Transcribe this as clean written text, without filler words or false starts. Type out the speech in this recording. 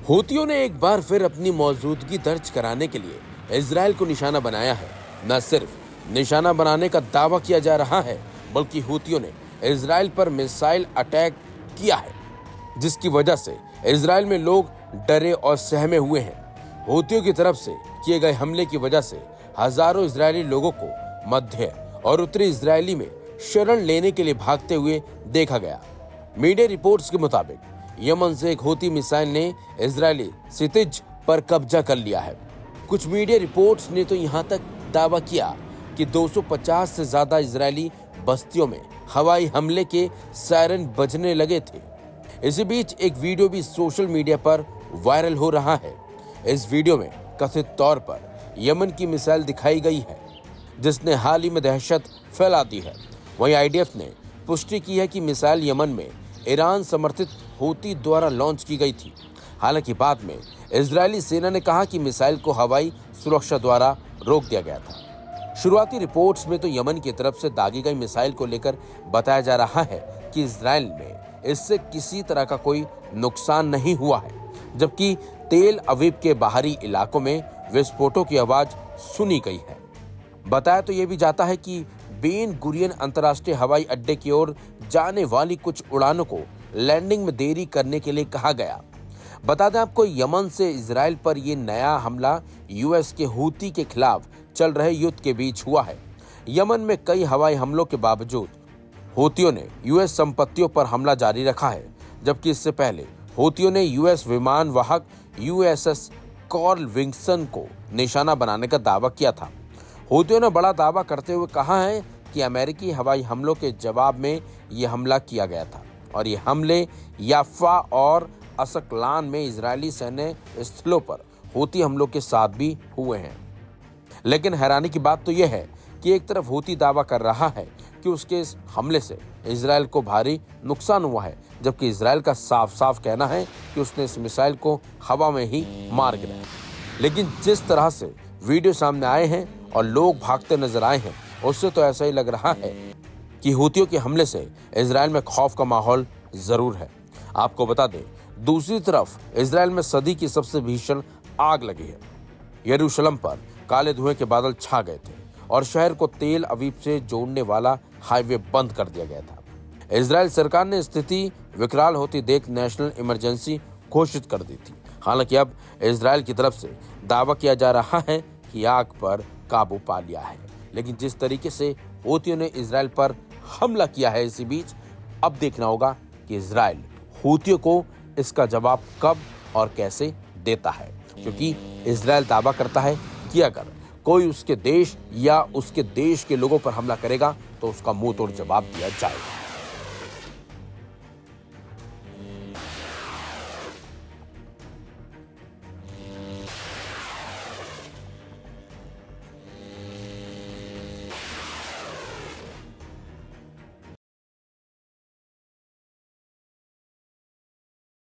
हूतियों ने एक बार फिर अपनी मौजूदगी दर्ज कराने के लिए इजराइल को निशाना बनाया है। न सिर्फ निशाना बनाने का दावा किया जा रहा है, बल्कि हूतियों ने इजराइल पर मिसाइल अटैक किया है, जिसकी वजह से इजराइल में लोग डरे और सहमे हुए हैं। हूतियों की तरफ से किए गए हमले की वजह से हजारों इजरायली लोगों को मध्य और उत्तरी इजरायली में शरण लेने के लिए भागते हुए देखा गया। मीडिया रिपोर्ट्स के मुताबिक यमन से एक हूती मिसाइल ने इजरायली क्षितिज पर कब्जा कर लिया है। कुछ मीडिया रिपोर्ट्स ने तो यहां तक दावा किया कि 250 से ज्यादा इजरायली बस्तियों में हवाई हमले के सायरन बजने लगे थे। इसी बीच एक वीडियो भी सोशल मीडिया पर वायरल हो रहा है। इस वीडियो में कथित तौर पर यमन की मिसाइल दिखाई गई है, जिसने हाल ही में दहशत फैला दी है। वहीं आईडीएफ ने पुष्टि की है कि मिसाइल यमन में ईरान समर्थित हूती द्वारा लॉन्च की गई थी। हालांकि बाद में इजरायली सेना ने कहा कि मिसाइल को हवाई सुरक्षा द्वारा रोक दिया गया था। शुरुआती रिपोर्ट्स में तो यमन की तरफ से दागी गई मिसाइल को लेकर बताया जा रहा है कि इजराइल में इससे किसी तरह का कोई नुकसान नहीं हुआ है, जबकि तेल अवीव के बाहरी इलाकों में विस्फोटों की आवाज सुनी गई है। बताया तो ये भी जाता है कि बेन गुरियन अंतर्राष्ट्रीय हवाई अड्डे की ओर जाने वाली कुछ उड़ानों को लैंडिंग में देरी करने के लिए कहा गया। बता दें आपको, यमन से इजराइल पर यह नया हमला यूएस के हूती के खिलाफ चल रहे युद्ध के बीच हुआ है। यमन में कई हवाई हमलों के बावजूद हूतियों ने यूएस संपत्तियों पर हमला जारी रखा है, जबकि इससे पहले हूतियों ने यूएस विमान वाहक यूएसएस कार्ल विल्सन को निशाना बनाने का दावा किया था। हूतियों ने बड़ा दावा करते हुए कहा है कि अमेरिकी हवाई हमलों के जवाब में यह हमला किया गया था और ये हमले याफा और असकलान में इजरायली सैन्य स्थलों पर हूती हमलों के साथ भी हुए हैं। लेकिन हैरानी की बात तो यह है कि एक तरफ हूती दावा कर रहा है कि उसके इस हमले से इजराइल को भारी नुकसान हुआ है, जबकि इजराइल का साफ साफ कहना है कि उसने इस मिसाइल को हवा में ही मार गिराया। लेकिन जिस तरह से वीडियो सामने आए हैं और लोग भागते नजर आए हैं, उससे तो ऐसा ही लग रहा है कि हूतियों के हमले से इजराइल में खौफ का माहौल जरूर है। आपको बता दें, दूसरी तरफ इजराइल में सदी की सबसे भीषण आग लगी है। यरूशलेम पर काले धुएं के बादल छा गए थे और शहर को तेल अवीव से जोड़ने वाला हाईवे बंद कर दिया गया था। इजराइल सरकार ने स्थिति विकराल होती देख नेशनल इमरजेंसी घोषित कर दी थी। हालांकि अब इजराइल की तरफ से दावा किया जा रहा है कि आग पर काबू पा लिया है। लेकिन जिस तरीके से हूतियों ने इजराइल पर हमला किया है, इसी बीच अब देखना होगा कि इजराइल हूतियों को इसका जवाब कब और कैसे देता है, क्योंकि इजराइल दावा करता है कि अगर कोई उसके देश या उसके देश के लोगों पर हमला करेगा तो उसका मुंह तोड़ जवाब दिया जाएगा।